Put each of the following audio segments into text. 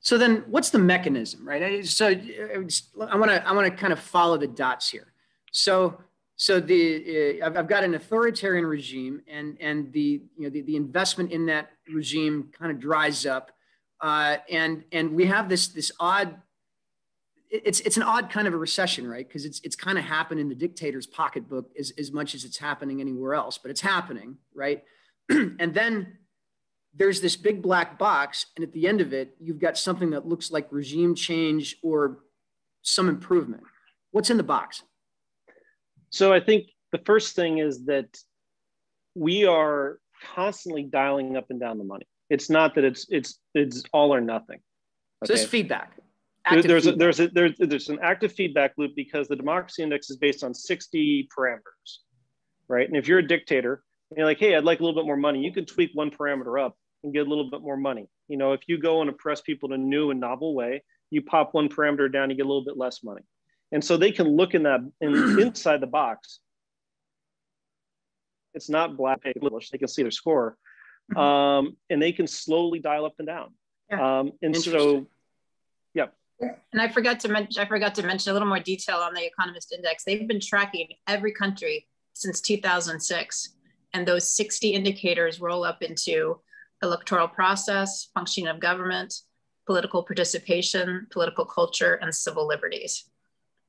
So then what's the mechanism, right? So I want to kind of follow the dots here. So I've got an authoritarian regime, and the investment in that regime kind of dries up, and we have this odd. It's an odd kind of a recession, right? Because it's kind of happened in the dictator's pocketbook as much as it's happening anywhere else, but it's happening, right? And then there's this big black box, and at the end of it, you've got something that looks like regime change or some improvement. What's in the box? So I think the first thing is that we are constantly dialing up and down the money. It's not that it's all or nothing. Okay? So there's feedback. There's an active feedback loop because the democracy index is based on 60 parameters, right? And if you're a dictator and you're like, hey, I'd like a little bit more money, you can tweak one parameter up and get a little bit more money. You know, if you go and oppress people in a new and novel way, you pop one parameter down, you get a little bit less money. And so they can look inside the box. It's not black, they can see their score. And they can slowly dial up and down. Yeah. And so, yeah. And I forgot to mention a little more detail on the Economist Index. They've been tracking every country since 2006. And those 60 indicators roll up into electoral process, functioning of government, political participation, political culture, and civil liberties.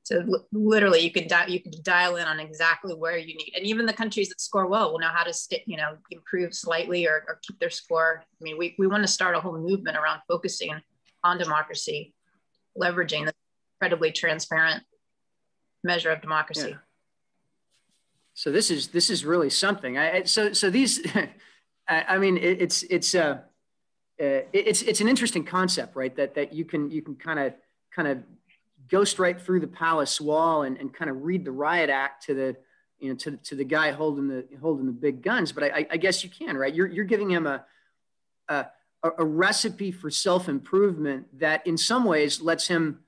So literally, you can dial in on exactly where you need, and even the countries that score well will know how to improve slightly or keep their score. I mean, we want to start a whole movement around focusing on democracy, leveraging the incredibly transparent measure of democracy. Yeah. So this is really something. So these, I mean, it's an interesting concept, right? That you can kind of ghost right through the palace wall and kind of read the riot act to the guy holding the big guns. But I guess you can, right? You're giving him a recipe for self-improvement that in some ways lets him,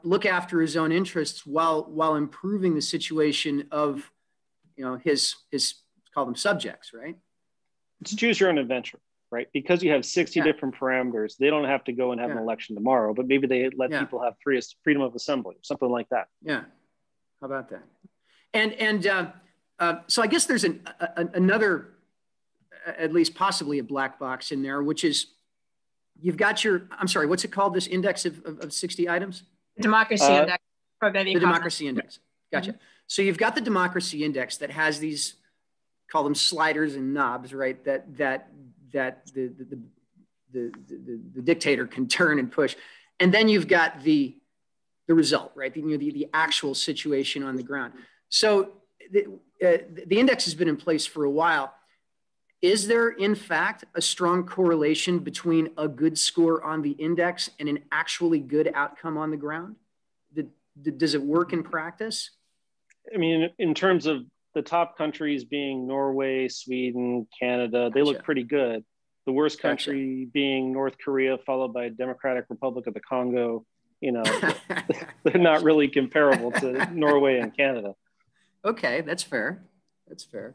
look after his own interests while improving the situation of, his call them subjects, right? It's choose your own adventure, right? Because you have 60 different parameters, they don't have to go and have an election tomorrow, but maybe they let people have freedom of assembly, something like that. Yeah. How about that? And so I guess there's another, at least possibly a black box in there, which is you've got I'm sorry, what's it called? This index of 60 items? Democracy Index. The Democracy Index. Gotcha. Mm-hmm. So you've got the Democracy Index that has these, call them sliders and knobs, right? That the dictator can turn and push, and then you've got the result, right? The actual situation on the ground. So the index has been in place for a while. Is there, in fact, a strong correlation between a good score on the index and an actually good outcome on the ground? Does it work in practice? I mean, in terms of the top countries being Norway, Sweden, Canada, they look pretty good. The worst country being North Korea, followed by Democratic Republic of the Congo. They're not really comparable to Norway and Canada. Okay, that's fair. That's fair.